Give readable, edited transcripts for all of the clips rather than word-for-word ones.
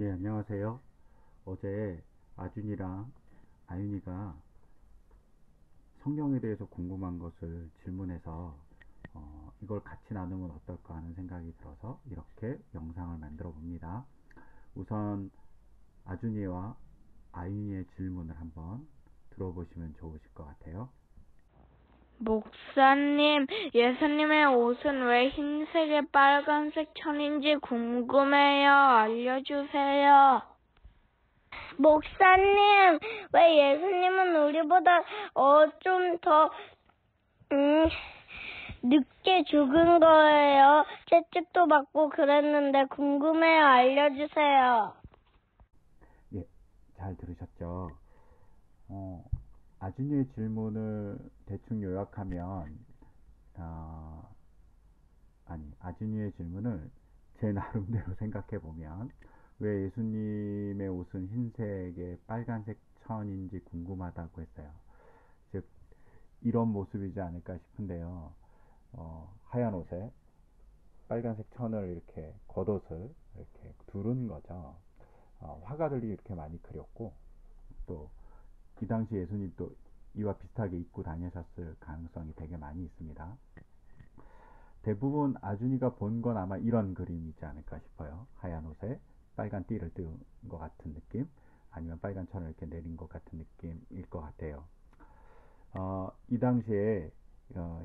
예, 안녕하세요. 어제 아준이랑 아윤이가 성경에 대해서 궁금한 것을 질문해서 이걸 같이 나누면 어떨까 하는 생각이 들어서 이렇게 영상을 만들어 봅니다. 우선 아준이와 아윤이의 질문을 한번 들어보시면 좋으실 것 같아요. 목사님, 예수님의 옷은 왜 흰색에 빨간색 천인지 궁금해요. 알려주세요. 목사님, 왜 예수님은 우리보다 좀 더 늦게 죽은 거예요? 채찍도 맞고 그랬는데 궁금해요. 알려주세요. 예, 잘 들으셨죠? 어, 아준이의 질문을 대충 요약하면 아준이의 질문을 제 나름대로 생각해 보면 왜 예수님의 옷은 흰색에 빨간색 천인지 궁금하다고 했어요. 즉 이런 모습이지 않을까 싶은데요. 하얀 옷에 빨간색 천을 이렇게 겉옷을 이렇게 두른 거죠. 화가들이 이렇게 많이 그렸고 또 이 당시 예수님도 이와 비슷하게 입고 다니셨을 가능성이 되게 많이 있습니다. 대부분 아준이가 본 건 아마 이런 그림이지 않을까 싶어요. 하얀 옷에 빨간 띠를 뜬 것 같은 느낌, 아니면 빨간 천을 이렇게 내린 것 같은 느낌일 것 같아요. 이 당시에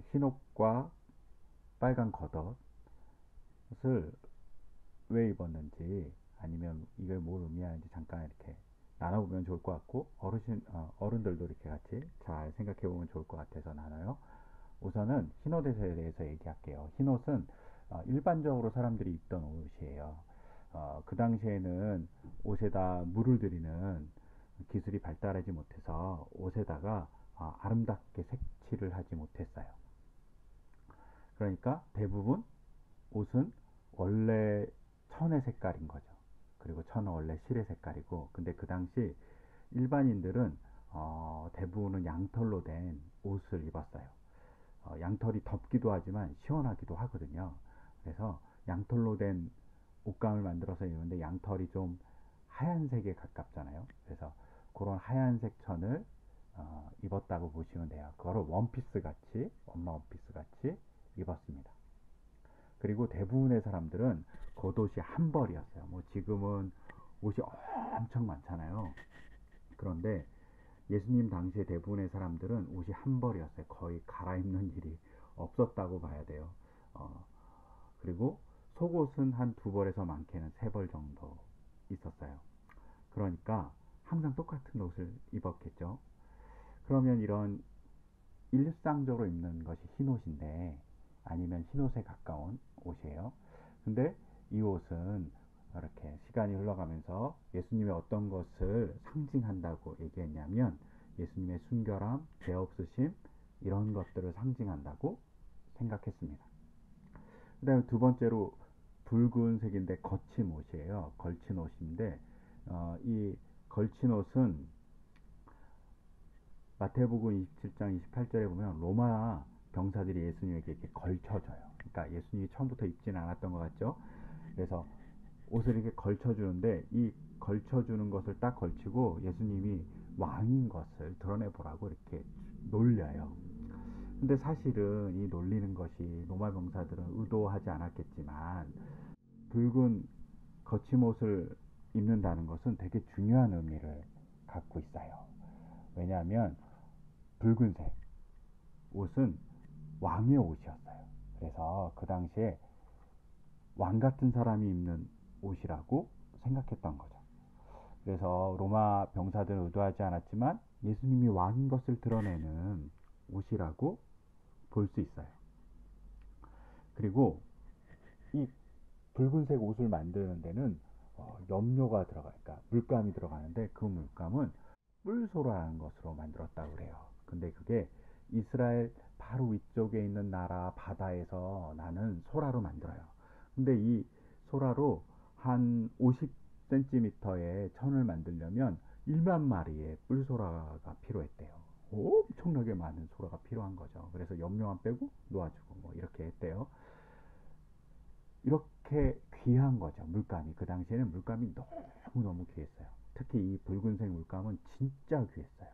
흰 옷과 빨간 겉옷을 왜 입었는지, 아니면 이게 뭘 의미하는지 잠깐 이렇게 나눠보면 좋을 것 같고, 어른들도 이렇게 같이 잘 생각해 보면 좋을 것 같아서 나눠요. 우선은 흰옷에 대해서 얘기할게요. 흰옷은 일반적으로 사람들이 입던 옷이에요. 그 당시에는 옷에다 물을 들이는 기술이 발달하지 못해서 옷에다가 아름답게 색칠을 하지 못했어요. 그러니까 대부분 옷은 원래 천의 색깔인 거죠. 그리고 천은 원래 실의 색깔이고, 근데 그 당시 일반인들은 대부분은 양털로 된 옷을 입었어요. 양털이 덥기도 하지만 시원하기도 하거든요. 그래서 양털로 된 옷감을 만들어서 입는데 양털이 좀 하얀색에 가깝잖아요. 그래서 그런 하얀색 천을 입었다고 보시면 돼요. 그거를 원피스 같이, 엄마 원피스 같이 입었습니다. 그리고 대부분의 사람들은 겉옷이 한 벌이었어요. 뭐 지금은 옷이 엄청 많잖아요. 그런데 예수님 당시에 대부분의 사람들은 옷이 한 벌이었어요. 거의 갈아입는 일이 없었다고 봐야 돼요. 그리고 속옷은 한 두 벌에서 많게는 세 벌 정도 있었어요. 그러니까 항상 똑같은 옷을 입었겠죠. 그러면 이런 일상적으로 입는 것이 흰옷인데, 아니면 흰옷에 가까운 옷이에요. 근데 이 옷은 이렇게 시간이 흘러가면서 예수님의 어떤 것을 상징한다고 얘기했냐면, 예수님의 순결함, 죄 없으심, 이런 것들을 상징한다고 생각했습니다. 그 다음에 두 번째로 붉은색인데 거친 옷이에요. 걸친 옷인데 이 걸친 옷은 마태복음 27장 28절에 보면 로마 병사들이 예수님에게 이렇게 걸쳐줘요. 그러니까 예수님이 처음부터 입지는 않았던 것 같죠. 그래서 옷을 이렇게 걸쳐주는데, 이 걸쳐주는 것을 딱 걸치고 예수님이 왕인 것을 드러내보라고 이렇게 놀려요. 근데 사실은 이 놀리는 것이 로마 병사들은 의도하지 않았겠지만, 붉은 거침옷을 입는다는 것은 되게 중요한 의미를 갖고 있어요. 왜냐하면 붉은색 옷은 왕의 옷이었어요. 그래서 그 당시에 왕 같은 사람이 입는 옷이라고 생각했던 거죠. 그래서 로마 병사들은 의도하지 않았지만 예수님이 왕인 것을 드러내는 옷이라고 볼 수 있어요. 그리고 이 붉은색 옷을 만드는 데는 염료가 들어가니까 물감이 들어가는데, 그 물감은 뿔소라는 것으로 만들었다고 그래요. 근데 그게 이스라엘 바로 위쪽에 있는 나라 바다에서 나는 소라로 만들어요. 근데 이 소라로 한 50cm의 천을 만들려면 1만 마리의 뿔소라가 필요했대요. 엄청나게 많은 소라가 필요한 거죠. 그래서 염료만 빼고 놓아주고 뭐 이렇게 했대요. 이렇게 귀한 거죠. 물감이. 그 당시에는 물감이 너무너무 귀했어요. 특히 이 붉은색 물감은 진짜 귀했어요.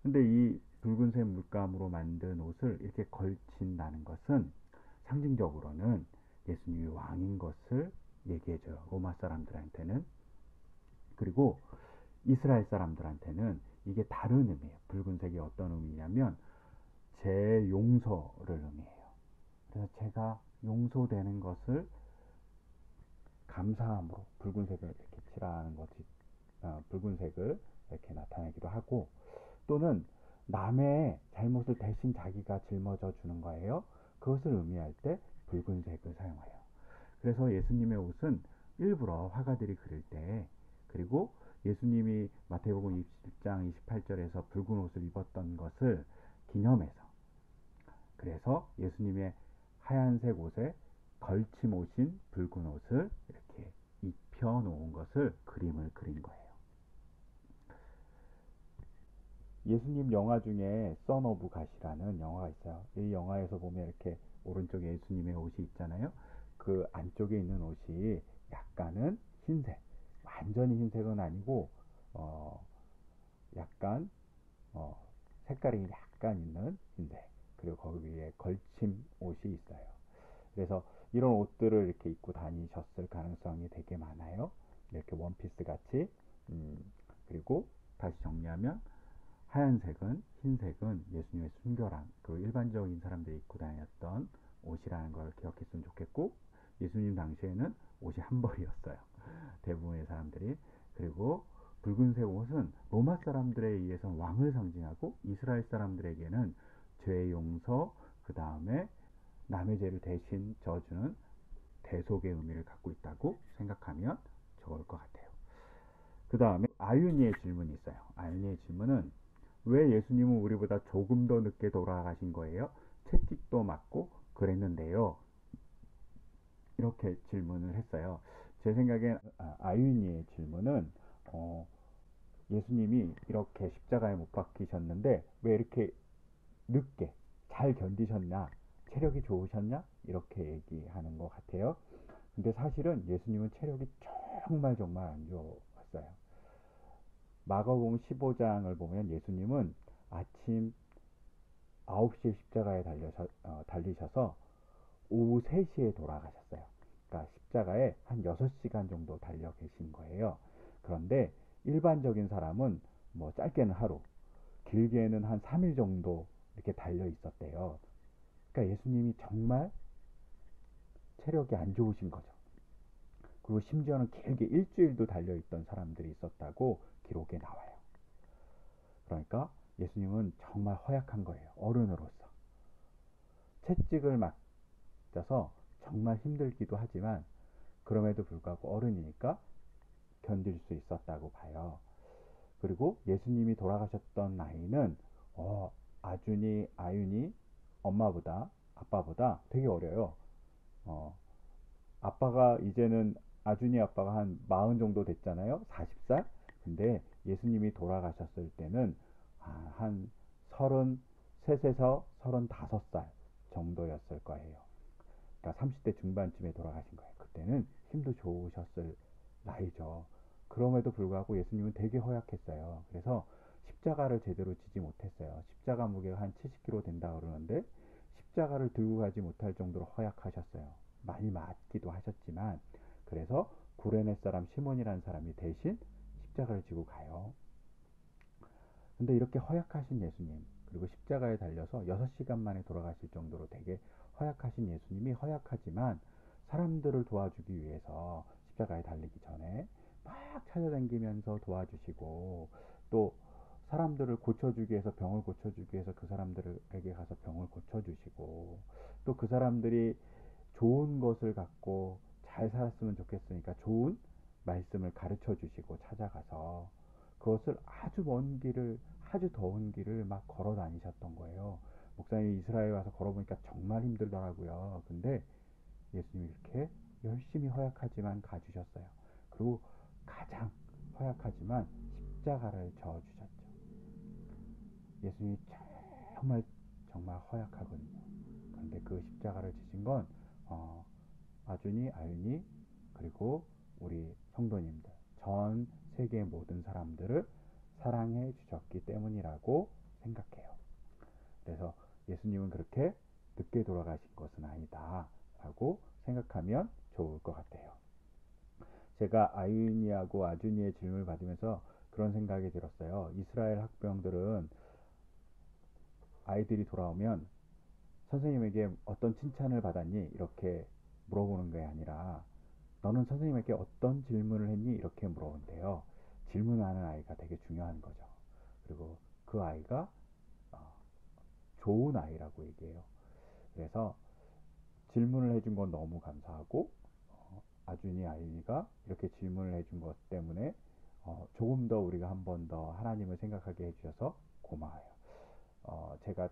근데 이 붉은색 물감으로 만든 옷을 이렇게 걸친다는 것은 상징적으로는 예수님이 왕인 것을 얘기해줘요. 로마 사람들한테는. 그리고 이스라엘 사람들한테는 이게 다른 의미예요. 붉은색이 어떤 의미냐면 제 용서를 의미해요. 그래서 제가 용서되는 것을 감사함으로 붉은색을 이렇게 칠하는 것이 붉은색을 이렇게 나타내기도 하고, 또는 남의 잘못을 대신 자기가 짊어져 주는 거예요. 그것을 의미할 때 붉은색을 사용해요. 그래서 예수님의 옷은 일부러 화가들이 그릴 때, 그리고 예수님이 마태복음 27장 28절에서 붉은 옷을 입었던 것을 기념해서, 그래서 예수님의 하얀색 옷에 걸침옷인 붉은 옷을 이렇게 입혀 놓은 것을 그림을 그린 거예요. 예수님 영화 중에 선 오브 갓이라는 영화가 있어요. 이 영화에서 보면 이렇게 오른쪽에 예수님의 옷이 있잖아요. 그 안쪽에 있는 옷이 약간은 흰색, 완전히 흰색은 아니고 약간 색깔이 약간 있는 흰색, 그리고 거기 위에 걸침 옷이 있어요. 그래서 이런 옷들을 이렇게 입고 다니셨을 가능성이 되게 많아요. 이렇게 원피스 같이. 그리고 다시 정리하면 하얀색은, 흰색은 예수님의 순결함, 그 일반적인 사람들이 입고 다녔던 옷이라는 걸 기억했으면 좋겠고, 예수님 당시에는 옷이 한 벌이었어요. 대부분의 사람들이. 그리고 붉은색 옷은 로마 사람들에 의해서 왕을 상징하고, 이스라엘 사람들에게는 죄 용서, 그 다음에 남의 죄를 대신 져주는 대속의 의미를 갖고 있다고 생각하면 좋을 것 같아요. 그 다음에 아유니의 질문이 있어요. 아유니의 질문은 왜 예수님은 우리보다 조금 더 늦게 돌아가신 거예요? 채찍도 맞고 그랬는데요. 이렇게 질문을 했어요. 제 생각엔 아유니의 질문은 예수님이 이렇게 십자가에 못 박히셨는데 왜 이렇게 늦게 잘 견디셨나? 체력이 좋으셨냐? 이렇게 얘기하는 것 같아요. 근데 사실은 예수님은 체력이 정말 안 좋았어요. 마가복음 15장을 보면 예수님은 아침 9시에 십자가에 달리셔서 오후 3시에 돌아가셨어요. 그러니까 십자가에 한 6시간 정도 달려 계신 거예요. 그런데 일반적인 사람은 뭐 짧게는 하루, 길게는 한 3일 정도 이렇게 달려 있었대요. 그러니까 예수님이 정말 체력이 안 좋으신 거죠. 그리고 심지어는 길게 일주일도 달려있던 사람들이 있었다고 기록에 나와요. 그러니까 예수님은 정말 허약한 거예요. 어른으로서. 채찍을 맞아서 정말 힘들기도 하지만 그럼에도 불구하고 어른이니까 견딜 수 있었다고 봐요. 그리고 예수님이 돌아가셨던 나이는 아준이, 아윤이 아빠보다 되게 어려요. 아빠가 이제는 아준이 아빠가 한 40 정도 됐잖아요. 40살. 근데 예수님이 돌아가셨을 때는 한 33에서 35살 정도였을 거예요. 그러니까 30대 중반쯤에 돌아가신 거예요. 그때는 힘도 좋으셨을 나이죠. 그럼에도 불구하고 예수님은 되게 허약했어요. 그래서 십자가를 제대로 지지 못했어요. 십자가 무게가 한 70kg 된다 그러는데 십자가를 들고 가지 못할 정도로 허약하셨어요. 많이 맞기도 하셨지만. 그래서 구레네 사람 시몬이라는 사람이 대신 십자가를 지고 가요. 근데 이렇게 허약하신 예수님, 그리고 십자가에 달려서 6시간 만에 돌아가실 정도로 되게 허약하신 예수님이 허약하지만 사람들을 도와주기 위해서 십자가에 달리기 전에 막 찾아다니면서 도와주시고, 또 사람들을 고쳐주기 위해서, 병을 고쳐주기 위해서 그 사람들에게 가서 병을 고쳐주시고, 또 그 사람들이 좋은 것을 갖고 잘 살았으면 좋겠으니까 좋은 말씀을 가르쳐 주시고 찾아가서 그것을 아주 먼 길을, 아주 더운 길을 막 걸어 다니셨던 거예요. 목사님이 이스라엘 와서 걸어보니까 정말 힘들더라고요. 근데 예수님이 이렇게 열심히 허약하지만 가주셨어요. 그리고 가장 허약하지만 십자가를 저어주셨죠. 예수님이 정말 허약하거든요. 그런데 그 십자가를 지신 건 아준이, 아윤이, 그리고 우리 성도님들, 전 세계 모든 사람들을 사랑해 주셨기 때문이라고 생각해요. 그래서 예수님은 그렇게 늦게 돌아가신 것은 아니다 라고 생각하면 좋을 것 같아요. 제가 아유니하고 아준이의 질문을 받으면서 그런 생각이 들었어요. 이스라엘 학병들은 아이들이 돌아오면 선생님에게 어떤 칭찬을 받았니? 이렇게 물어보는 게 아니라 너는 선생님에게 어떤 질문을 했니? 이렇게 물어본대요. 질문하는 아이가 되게 중요한 거죠. 그리고 그 아이가 좋은 아이라고 얘기해요. 그래서 질문을 해준 건 너무 감사하고 아준이 아이가 이렇게 질문을 해준 것 때문에 조금 더 우리가 한 번 더 하나님을 생각하게 해주셔서 고마워요. 제가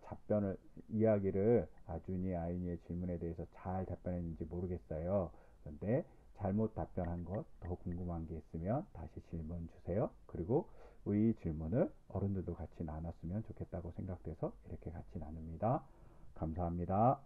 이야기를 아준이 아이니의 질문에 대해서 잘 답변했는지 모르겠어요. 그런데 잘못 답변한 것, 더 궁금한 게 있으면 다시 질문 주세요. 그리고 이 질문을 어른들도 같이 나눴으면 좋겠다고 생각돼서 이렇게 같이 나눕니다. 감사합니다.